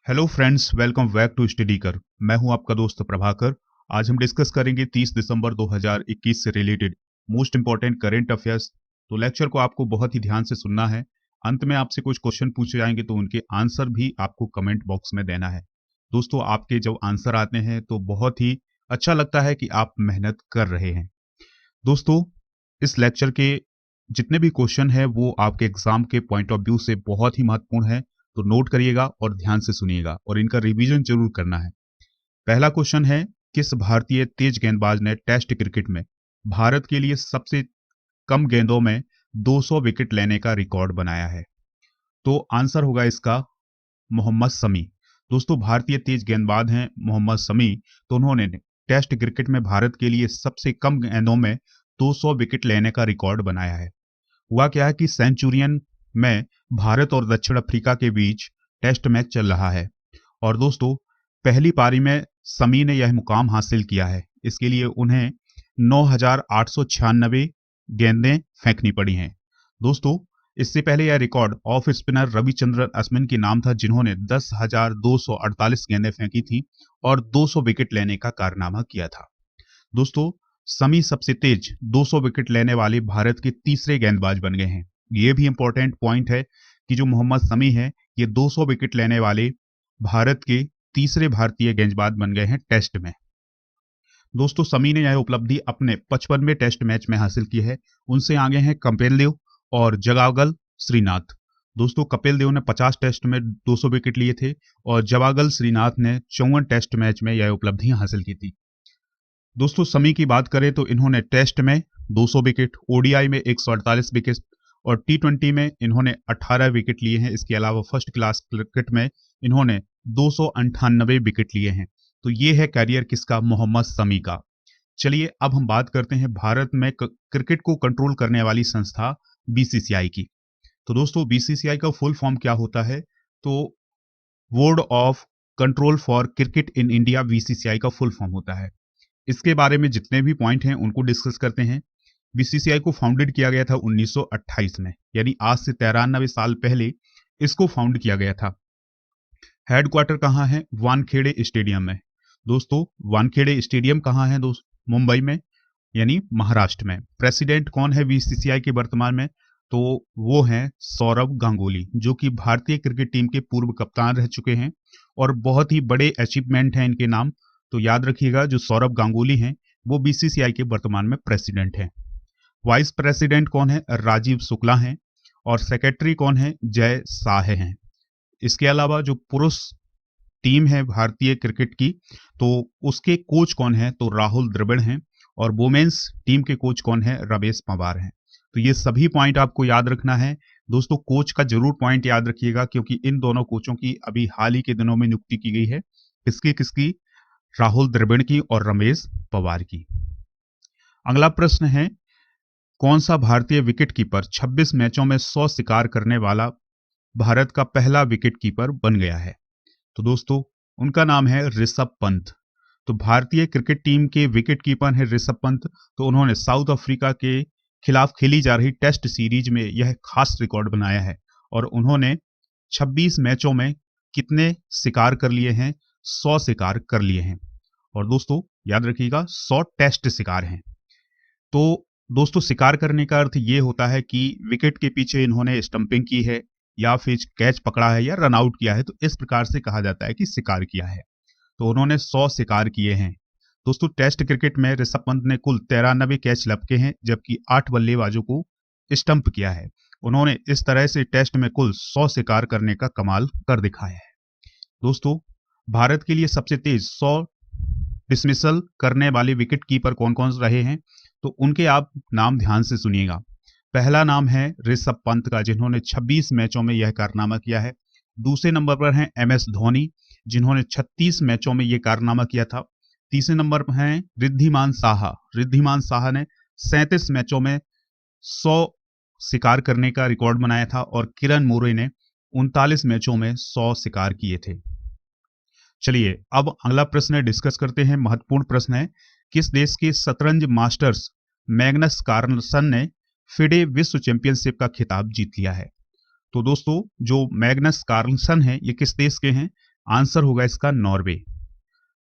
Hello friends, welcome back to Study Kar. मैं हूं आपका दोस्त प्रभाकर। आज हम डिस्कस करेंगे 30 दिसंबर 2021 से related most important current affairs. तो लेक्चर को आपको बहुत ही ध्यान से सुनना है। अंत में आपसे कुछ क्वेश्चन पूछे जाएंगे तो उनके आंसर भी आपको कमेंट बॉक्स में देना है। दोस्तों, आपके जब आंसर आते हैं तो बहुत ही अच्छा लगता है कि आप मेहनत कर रहे हैं। दोस्तों, इस लेक्चर के जितने भी क्वेश्चन हैं वो आपके एग्जाम के पॉइंट ऑफ व्यू से बहुत ही महत्वपूर्ण है। तो नोट करिएगा और ध्यान से सुनिएगा और इनका रिवीजन जरूर करना है। पहला क्वेश्चन है, किस भारतीय तेज गेंदबाज ने टेस्ट क्रिकेट में भारत के लिए सबसे कम गेंदों में 200 विकेट लेने का रिकॉर्ड बनाया है? तो आंसर होगा इसका मोहम्मद शमी। दोस्तों, भारतीय तेज गेंदबाज हैं मोहम्मद शमी। तो उन्होंने टेस्ट क्रिकेट में भारत के लिए सबसे कम गेंदों में 200 विकेट लेने का रिकॉर्ड बनाया है। हुआ क्या है कि सेंचुरियन में भारत और दक्षिण अफ्रीका के बीच टेस्ट मैच चल रहा है और दोस्तों, पहली पारी में शमी ने यह मुकाम हासिल किया है। इसके लिए उन्हें 9,896 गेंदें फेंकनी पड़ी हैं। दोस्तों, इससे पहले यह record off spinner Ravichandran Ashwin के नाम था, जिन्होंने 10,248 गेंदें फेंकी थी और 200 विकेट लेने का कारनामा किया था। दोस्तों, शमी सबसे तेज 200 विकेट लेने वाले भारत के तीसरे गेंदबाज बन गए हैं। ये भी इंपॉर्टेंट पॉइंट है कि जो मोहम्मद शमी है, ये 200 विकेट लेने वाले भारत के तीसरे भारतीय गेंदबाज बन गए हैं टेस्ट में। दोस्तों, शमी ने यह उपलब्धि अपने 55वें टेस्ट मैच में हासिल की है। उनसे आगे हैं कपिल देव और जवागल श्रीनाथ। दोस्तों, कपिल देव ने 50 टेस्ट में 200 विकेट लिए थे और जवागल श्रीनाथ ने 54 टेस्ट मैच में यह उपलब्धि हासिल की थी। दोस्तों, शमी की बात करें तो इन्होंने टेस्ट में 200 विकेट, ओडीआई में 148 विकेट और टी20 में इन्होंने 18 विकेट लिए हैं। इसके अलावा फर्स्ट क्लास क्रिकेट में इन्होंने 298 विकेट लिए हैं। तो ये है कैरियर किसका? मोहम्मद शमी का। चलिए अब हम बात करते हैं भारत में क्रिकेट को कंट्रोल करने वाली संस्था बीसीसीआई की। तो दोस्तों, बीसीसीआई का फुल फॉर्म क्या होता है? तो board of control for cricket in India BCCI का फुल फॉर्म होता है। इसके बारे में जितने भी पॉइंट हैं उनको डिस्कस करते हैं। बीसीसीआई को फाउंडेड किया गया था 1928 में, यानी आज से 93 साल पहले इसको फाउंड किया गया था। हेडक्वार्टर कहाँ है? वानखेड़े स्टेडियम में। दोस्तों, वानखेड़े स्टेडियम कहाँ है? दोस्त, मुंबई में, यानी महाराष्ट्र में। प्रेसिडेंट कौन है बीसीसीआई के वर्तमान में? तो वो हैं सौरव गांगुली, जो कि भारतीय क्रिकेट टीम के पूर्व कप्तान रह चुके हैं और बहुत ही बड़े अचीवमेंट हैं इनके नाम। तो याद रखिएगा, जो सौरभ गांगुली हैं वो बीसीसीआई के वर्तमान में प्रेसिडेंट हैं। वाइस प्रेसिडेंट कौन है? राजीव शुक्ला हैं और सेक्रेटरी कौन है? जय शाह हैं। इसके अलावा जो पुरुष टीम है भारतीय क्रिकेट की, तो उसके कोच कौन है? तो राहुल द्रविड़ हैं और वुमेन्स टीम के कोच कौन है? रमेश पंवार हैं। तो ये सभी पॉइंट आपको याद रखना है। दोस्तों, कोच का जरूर पॉइंट याद रखिएगा, क्योंकि इन दोनों कोचों की अभी हाल ही के दिनों में नियुक्ति की गई है। किसकी किसकी? राहुल द्रविड़ की और रमेश पंवार की। अगला प्रश्न है, कौन सा भारतीय विकेट कीपर 26 मैचों में 100 शिकार करने वाला भारत का पहला विकेट कीपर बन गया है? तो दोस्तों, उनका नाम है ऋषभ पंत। तो भारतीय क्रिकेट टीम के विकेट कीपर हैं ऋषभ पंत। तो उन्होंने साउथ अफ्रीका के खिलाफ खेली जा रही टेस्ट सीरीज में यह खास रिकॉर्ड बनाया है और उन्होंने 26 मैचों में कितने शिकार कर लिए हैं? 100 शिकार कर लिए हैं। और दोस्तों, याद रखिएगा, 100 टेस्ट शिकार हैं। तो दोस्तों, शिकार करने का अर्थ ये होता है कि विकेट के पीछे इन्होंने स्टंपिंग की है या फिर कैच पकड़ा है या रन आउट किया है, तो इस प्रकार से कहा जाता है कि शिकार किया है। तो उन्होंने 100 शिकार किए हैं। दोस्तों, टेस्ट क्रिकेट में ऋषभ पंत ने कुल 93 कैच लपके हैं, जबकि 8 बल्लेबाजों को स्टंप किया है। उन्होंने इस तरह से टेस्ट में कुल 100 शिकार करने का कमाल कर दिखाया है। दोस्तों, भारत के लिए सबसे तेज 100 डिसमिसल करने वाले विकेट कीपर कौन कौन रहे हैं? तो उनके आप नाम ध्यान से सुनिएगा। पहला नाम है ऋषभ पंत का, जिन्होंने 26 मैचों में यह कारनामा किया है। दूसरे नंबर पर हैं एमएस धोनी, जिन्होंने 36 मैचों में यह कारनामा किया था। तीसरे नंबर पर हैं रिद्धिमान साहा। रिद्धिमान साहा ने 37 मैचों में 100 शिकार करने का रिकॉर्ड बनाया था और किरण मोरे ने 39 मैचों में 100 शिकार किए थे। चलिए अब अगला प्रश्न डिस्कस करते हैं। महत्वपूर्ण प्रश्न है, किस देश के शतरंज मास्टर्स मैग्नस कार्लसन ने फिडे विश्व चैंपियनशिप का खिताब जीत लिया है? तो दोस्तों, जो मैग्नस कार्लसन है ये किस देश के हैं? आंसर होगा इसका नॉर्वे।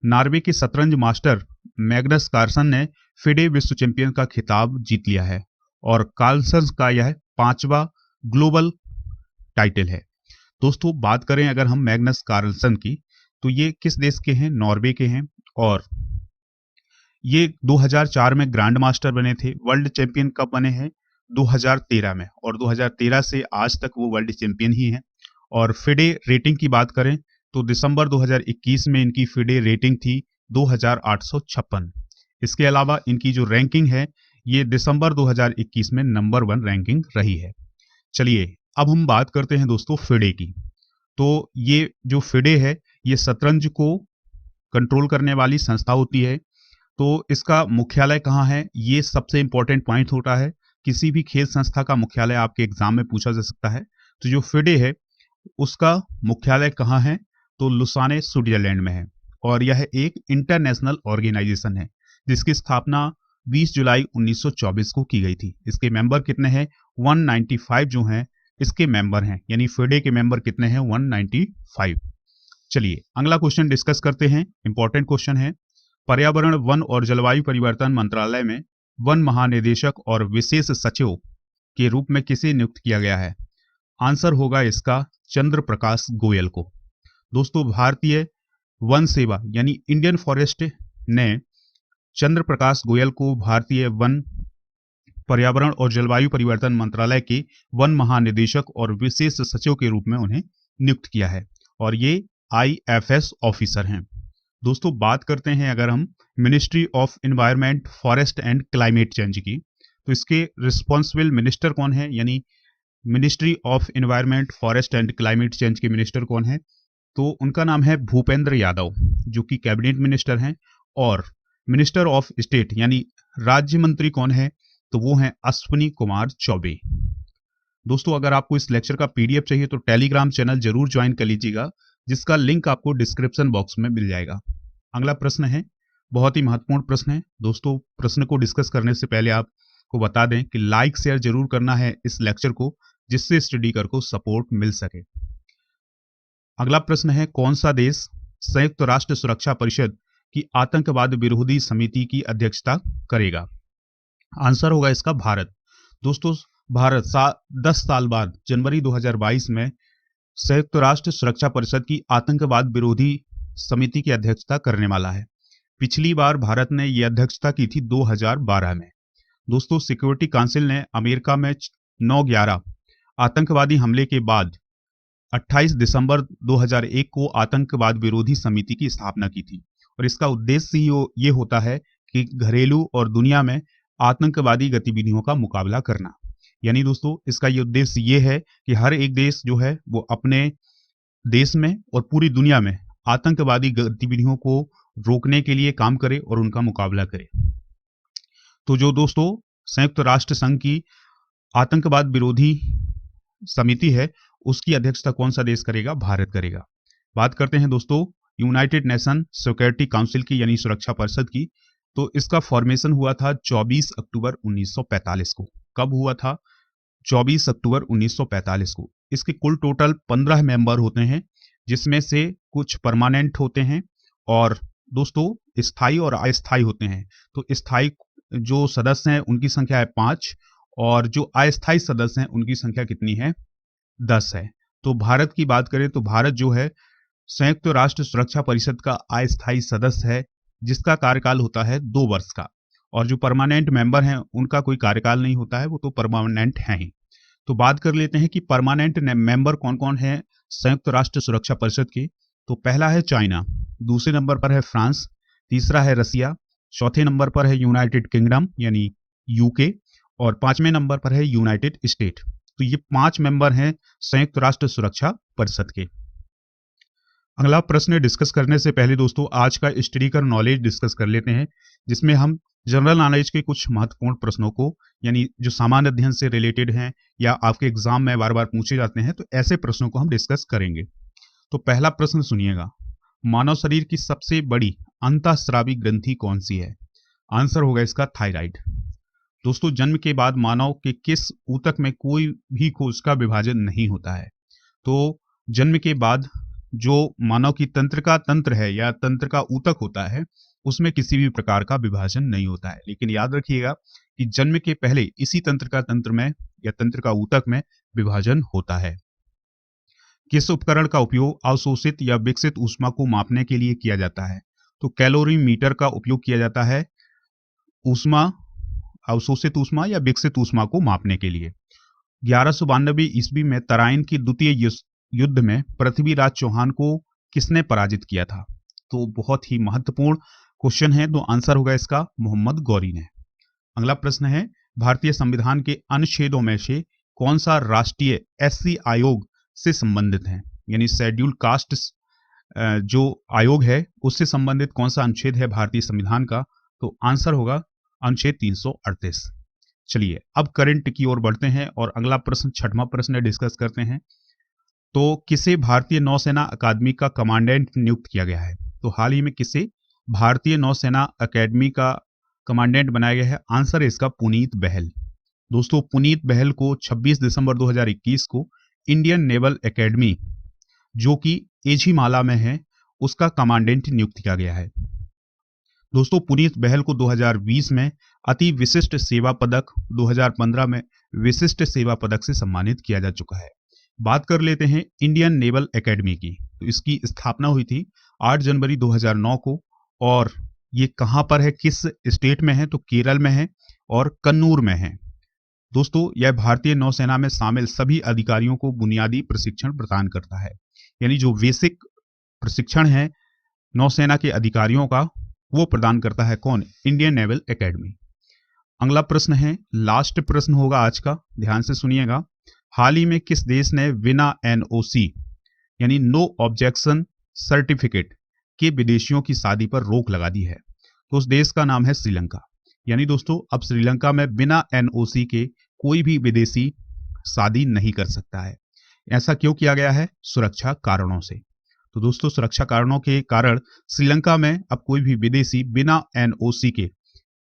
नॉर्वे के शतरंज मास्टर मैग्नस कार्लसन ने फिडे विश्व चैंपियन का खिताब जीत लिया है और कार्लसन का यह 5वां ग्लोबल टाइटल है। दोस्तों बात करें अगर हम मैग्नस कार्लसन की, तो ये किस देश के हैं? नॉर्वे के हैं और ये 2004 में ग्रैंड मास्टर बने थे। वर्ल्ड चैंपियन कब बने हैं? 2013 में, और 2013 से आज तक वो वर्ल्ड चैंपियन ही हैं। और फिडे रेटिंग की बात करें तो दिसंबर 2021 में इनकी फिडे रेटिंग थी 2856। इसके अलावा इनकी जो रैंकिंग है ये दिसंबर 2021 में नंबर 1 रैंकिंग रही है। चलिए अब हम बात करते हैं दोस्तों फिडे की। तो ये जो फिडे है ये शतरंज को कंट्रोल करने वाली संस्था होती है। तो इसका मुख्यालय कहाँ है? ये सबसे इंपॉर्टेंट पॉइंट होता है। किसी भी खेल संस्था का मुख्यालय आपके एग्जाम में पूछा जा सकता है। तो जो फिडे है उसका मुख्यालय कहाँ है? तो लुसाने स्विट्जरलैंड में है और यह एक इंटरनेशनल ऑर्गेनाइजेशन है जिसकी स्थापना 20 जुलाई 1924 को की गई थी। इसके मेंबर कितने हैं? 195 जो हैं इसके मेंबर हैं, यानी फिडे के मेंबर कितने हैं? 195। चलिए अगला क्वेश्चन डिस्कस करते हैं। इंपॉर्टेंट क्वेश्चन है, पर्यावरण, वन और जलवायु परिवर्तन मंत्रालय में वन महानिदेशक और विशेष सचिव के रूप में किसे नियुक्त किया गया है? आंसर होगा इसका चंद्र प्रकाश गोयल को। दोस्तों भारतीय वन सेवा यानी इंडियन फॉरेस्ट ने चंद्र प्रकाश गोयल को भारतीय वन, पर्यावरण और जलवायु परिवर्तन मंत्रालय के वन महानिदेशक और विशेष सचिव के रूप में उन्हें नियुक्त किया है और ये IFS ऑफिसर हैं। दोस्तों बात करते हैं अगर हम ministry of environment, forest and climate change की, तो इसके रिस्पॉन्सिबल मिनिस्टर कौन है? यानी ministry of environment, forest and climate change के मिनिस्टर कौन है? तो उनका नाम है भूपेंद्र यादव, जो कि कैबिनेट मिनिस्टर हैं। और मिनिस्टर ऑफ स्टेट यानी राज्य मंत्री कौन है? तो वो हैं अश्विनी कुमार चौबे। दोस्तों अगर आपको इस लेक्चर का PDF चाहिए तो टेलीग्राम चैनल जरूर ज्वाइन कर लीजिएगा, जिसका लिंक आपको डिस्क्रिप्शन बॉक्स में मिल जाएगा। अगला प्रश्न है, बहुत ही महत्वपूर्ण प्रश्न है। दोस्तों प्रश्न को डिस्कस करने से पहले आपको बता दें कि लाइक शेयर जरूर करना है इस लेक्चर को, जिससे स्टडी कर को सपोर्ट मिल सके। अगला प्रश्न है, कौन सा देश संयुक्त राष्ट्र सुरक्षा परिषद की आतंकवाद विरोधी समिति की अध्यक्षता करेगा? आंसर होगा इसका भारत। दोस्तों भारत 10 साल बाद जनवरी 2022 में संयुक्त राष्ट्र सुरक्षा परिषद की आतंकवाद विरोधी समिति की अध्यक्षता करने वाला है। पिछली बार भारत ने यह अध्यक्षता की थी 2012 में। दोस्तों सिक्योरिटी काउंसिल ने अमेरिका में 9/11 आतंकवादी हमले के बाद 28 दिसंबर 2001 को आतंकवाद विरोधी समिति की स्थापना की थी और इसका उद्देश्य ये होता है कि घरेलू और दुनिया में आतंकवादी गतिविधियों का मुकाबला करना। यानी दोस्तों इसका ये उद्देश्य ये है कि हर एक देश जो है वो अपने देश में और पूरी दुनिया में आतंकवादी गतिविधियों को रोकने के लिए काम करे और उनका मुकाबला करे। तो जो दोस्तों संयुक्त राष्ट्र संघ की आतंकवाद विरोधी समिति है उसकी अध्यक्षता कौन सा देश करेगा? भारत करेगा। बात करते हैं दोस्तों यूनाइटेड नेशन सिक्योरिटी काउंसिल की यानी सुरक्षा परिषद की। तो इसका फॉर्मेशन हुआ था 24 अक्टूबर 1945 को। कब हुआ था? 24 अक्टूबर 1945 को। इसके कुल टोटल 15 मेंबर होते हैं, जिसमें से कुछ परमानेंट होते हैं और दोस्तों स्थायी और अस्थायी होते हैं। तो स्थायी जो सदस्य हैं उनकी संख्या है 5 और जो अस्थायी सदस्य हैं उनकी संख्या कितनी है? 10 है। तो भारत की बात करें तो भारत जो है संयुक्त राष्ट्र सुरक्षा परिषद का अस्थायी सदस्य है, जिसका कार्यकाल होता है 2 वर्ष का, और जो परमानेंट मेंबर हैं उनका कोई कार्यकाल नहीं होता है, वो तो परमानेंट हैं ही। तो बात कर लेते हैं कि परमानेंट मेंबर कौन कौन है संयुक्त राष्ट्र सुरक्षा परिषद के। तो पहला है चाइना, दूसरे नंबर पर है फ्रांस, तीसरा है रसिया, चौथे नंबर पर है यूनाइटेड किंगडम यानी UK और 5वें नंबर पर है यूनाइटेड स्टेट। तो ये 5 मेंबर हैं संयुक्त राष्ट्र सुरक्षा परिषद के। अगला प्रश्न डिस्कस करने से पहले दोस्तों आज का स्टडी कर नॉलेज डिस्कस कर लेते हैं, जिसमें हम जनरल नॉलेज के कुछ महत्वपूर्ण प्रश्नों को, यानी जो सामान्य अध्ययन से रिलेटेड हैं या आपके एग्जाम में बार बार पूछे जाते हैं, तो ऐसे प्रश्नों को हम डिस्कस करेंगे। तो पहला प्रश्न सुनिएगा, मानव शरीर की सबसे बड़ी अंतःस्रावी ग्रंथि कौन सी है? आंसर होगा इसका थायराइड। दोस्तों जन्म के बाद मानव के किस ऊतक में कोई भी कोश का विभाजन नहीं होता है? तो जन्म के बाद जो मानव की तंत्र का तंत्र है या तंत्र का ऊतक होता है, उसमें किसी भी प्रकार का विभाजन नहीं होता है। लेकिन याद रखिएगा कि जन्म के पहले इसी तंत्र का तंत्र में या तंत्र का ऊतक में विभाजन होता है। किस उपकरण का उपयोग अवशोषित या विकसित ऊष्मा को मापने के लिए किया जाता है? तो कैलोरीमीटर का उपयोग किया जाता है ऊष्मा, अवशोषित ऊष्मा या विकसित ऊष्मा को मापने के लिए। 1192 ईस्वी में तराइन की द्वितीय युद्ध में पृथ्वीराज चौहान को किसने पराजित किया था? तो बहुत ही महत्वपूर्ण क्वेश्चन है, तो आंसर होगा इसका मोहम्मद गौरी ने। अगला प्रश्न है, भारतीय संविधान के अनुच्छेदों में से कौन सा राष्ट्रीय एससी आयोग से संबंधित है? यानी शेड्यूल कास्ट जो आयोग है उससे संबंधित कौन सा अनुच्छेद है भारतीय संविधान का? तो आंसर होगा अनुच्छेद 338। चलिए अब करंट की ओर बढ़ते हैं और अगला प्रश्न, छठवां प्रश्न डिस्कस करते हैं। तो किसे भारतीय नौसेना अकादमी का कमांडेंट नियुक्त किया गया है? तो हाल ही में किसे भारतीय नौसेना अकादमी का कमांडेंट बनाया गया है? आंसर है इसका पुनीत बहल। दोस्तों पुनीत बहल को 26 दिसंबर 2021 को इंडियन नेवल एकेडमी जो कि एझिमाला में है उसका कमांडेंट नियुक्त किया गया है। दोस्तों पुनीत बहल को 2020 में अति विशिष्ट सेवा पदक, 2015 में विशिष्ट सेवा पदक से सम्मानित किया जा चुका है। बात कर लेते हैं इंडियन नेवल एकेडमी की। तो इसकी स्थापना हुई थी 8 जनवरी 2009 को और ये कहां पर है, किस स्टेट में है? तो केरल में है और कन्नूर में है। दोस्तों यह भारतीय नौसेना में शामिल सभी अधिकारियों को बुनियादी प्रशिक्षण प्रदान करता है। यानी जो बेसिक प्रशिक्षण है नौसेना के अधिकारियों का वो प्रदान करता है कौन? Indian naval academy. अगला प्रश्न है, लास्ट प्रश्न होगा आज का, ध्यान से सुनिएगा। हाल ही में किस देश ने बिना एनओसी यानी नो ऑब्जेक्शन सर्टिफिकेट के विदेशियों की शादी पर रोक लगा दी है? तो उस देश का नाम है श्रीलंका। यानी दोस्तों अब श्रीलंका में बिना एनओसी के कोई भी विदेशी शादी नहीं कर सकता है। ऐसा क्यों किया गया है? सुरक्षा कारणों से। तो दोस्तों सुरक्षा कारणों के कारण श्रीलंका में अब कोई भी विदेशी बिना एनओसी के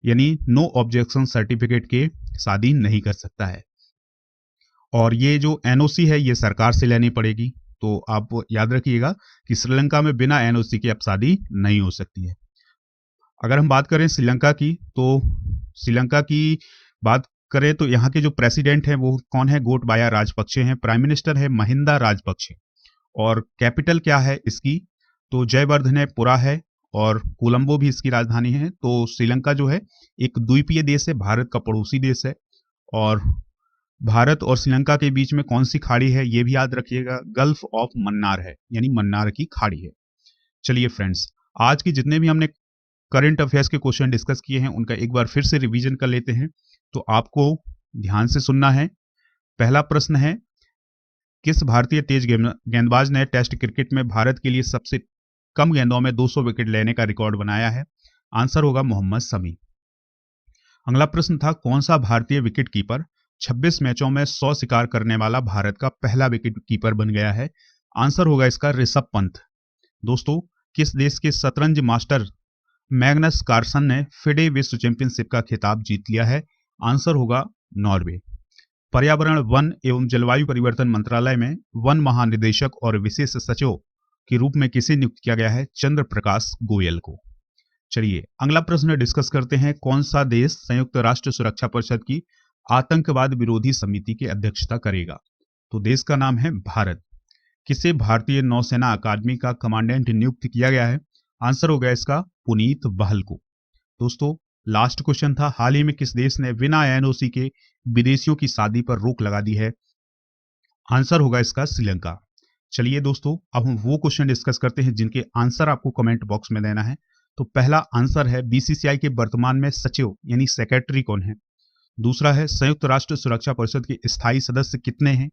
यानी नो ऑब्जेक्शन सर्टिफिकेट के शादी नहीं कर सकता है। और ये जो एनओसी है ये सरकार से लेनी पड़ेगी। तो आप याद रखिएगा कि श्रीलंका में बिना एनओसी के अब शादी नहीं हो सकती है। अगर हम बात करें श्रीलंका की, तो श्रीलंका की बात करें तो यहाँ के जो प्रेसिडेंट हैं वो कौन है? गोटबाया राजपक्षे हैं। प्राइम मिनिस्टर है महिंदा राजपक्षे। और कैपिटल क्या है इसकी? तो जयवर्धनेपुरा है और कोलंबो भी इसकी राजधानी है। तो श्रीलंका जो है एक द्वीपीय देश है, भारत का पड़ोसी देश है। और भारत और श्रीलंका के बीच में कौन सी खाड़ी है ये भी याद रखिएगा, गल्फ ऑफ मन्नार है, यानी मन्नार की खाड़ी है। चलिए फ्रेंड्स, आज की जितने भी हमने करंट अफेयर्स के क्वेश्चन डिस्कस किए हैं उनका एक बार फिर से रिवीजन कर लेते हैं। तो आपको ध्यान से सुनना है। पहला प्रश्न है, किस भारतीय तेज गेंदबाज ने टेस्ट क्रिकेट में भारत के लिए सबसे कम गेंदों में 200 विकेट लेने का रिकॉर्ड बनाया है? आंसर होगा मोहम्मद शमी। अगला प्रश्न था, कौन सा भारतीय विकेट कीपर 26 मैचों में 100 शिकार करने वाला भारत का पहला विकेट कीपर बन गया है? आंसर होगा इसका ऋषभ पंत। दोस्तों किस देश के शतरंज मास्टर मैग्नस कार्लसन ने फिडे विश्व चैंपियनशिप का खिताब जीत लिया है? आंसर होगा नॉर्वे। पर्यावरण, वन एवं जलवायु परिवर्तन मंत्रालय में वन महानिदेशक और विशेष सचिव के रूप में किसे नियुक्त किया गया है? चंद्र प्रकाश गोयल को। चलिए अगला प्रश्न डिस्कस करते हैं, कौन सा देश संयुक्त राष्ट्र सुरक्षा परिषद की आतंकवाद विरोधी समिति की अध्यक्षता करेगा? तो देश का नाम है भारत। किसे भारतीय नौसेना अकादमी का कमांडेंट नियुक्त किया गया है? आंसर हो गया इसका पुनीत बहल को। दोस्तों लास्ट क्वेश्चन था, हाल ही में किस देश ने बिना एनओसी के विदेशियों की शादी पर रोक लगा दी है? आंसर होगा इसका श्रीलंका। चलिए दोस्तों अब हम वो क्वेश्चन डिस्कस करते हैं जिनके आंसर आपको कमेंट बॉक्स में देना है। तो पहला आंसर है, बीसीसीआई के वर्तमान में सचिव यानी सेक्रेटरी कौन है? दूसरा है, संयुक्त राष्ट्र सुरक्षा परिषद के स्थायी सदस्य कितने हैं?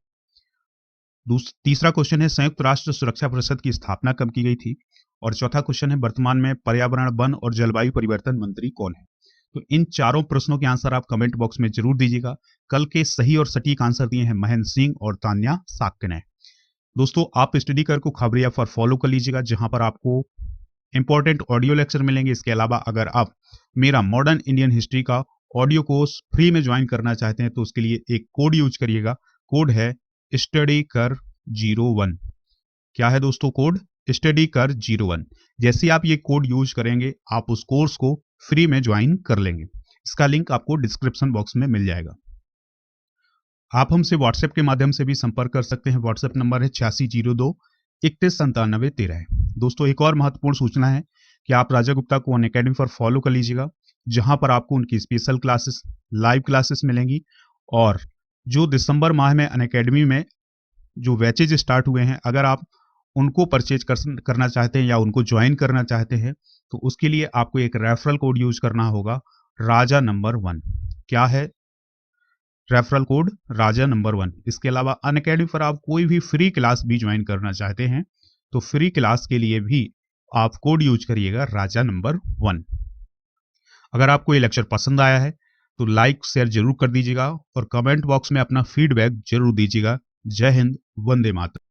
तीसरा क्वेश्चन है, संयुक्त राष्ट्र सुरक्षा परिषद की स्थापना कब की गई थी? और चौथा क्वेश्चन है, वर्तमान में पर्यावरण, वन और जलवायु परिवर्तन मंत्री कौन है? तो इन चारों प्रश्नों के आंसर आप कमेंट बॉक्स में जरूर दीजिएगा। कल के सही और सटीक आंसर दिए हैं महेंद्र सिंह और तान्या साक्य ने। दोस्तों आप स्टडी कर को खबरिया पर फॉलो कर लीजिएगा, जहां पर आपको इंपॉर्टेंट ऑडियो लेक्चर मिलेंगे। इसके अलावा अगर आप मेरा मॉडर्न इंडियन हिस्ट्री का ऑडियो कोर्स फ्री में ज्वाइन करना चाहते हैं तो उसके लिए एक कोड यूज करिएगा। कोड है studyकर01। क्या है दोस्तों कोड? स्टडी कर 01। जैसे आप ये कोड यूज करेंगे आप उस कोर्स को फ्री में ज्वाइन कर लेंगे। इसका लिंक आपको डिस्क्रिप्शन बॉक्स में मिल जाएगा। आप हमसे व्हाट्सएप के माध्यम से भी संपर्क कर सकते हैं। व्हाट्सएप नंबर है 8602 319713। दोस्तों एक और महत्वपूर्ण सूचना है कि आप राजा गुप्ता को अनअकैडमी पर फॉलो कर लीजिएगा, जहां पर आपको उनकी स्पेशल क्लासेस, लाइव क्लासेस मिलेंगी। और जो दिसंबर माह में अनअकैडमी में जो बैचेज स्टार्ट हुए हैं, अगर आप उनको परचेज करना चाहते हैं या उनको ज्वाइन करना चाहते हैं, तो उसके लिए आपको एक रेफरल कोड यूज करना होगा, राजा नंबर 1। क्या है? रेफरल कोड राजा नंबर 1। इसके अलावा अनअकैडमी पर आप कोई भी फ्री क्लास भी ज्वाइन करना चाहते हैं, तो फ्री क्लास के लिए भी आप कोड यूज करिएगा राजा नंबर 1। अगर आपको ये लेक्चर पसंद आया है तो लाइक शेयर जरूर कर दीजिएगा और कमेंट बॉक्स में अपना फीडबैक जरूर दीजिएगा। जय हिंद, वंदे मातरम।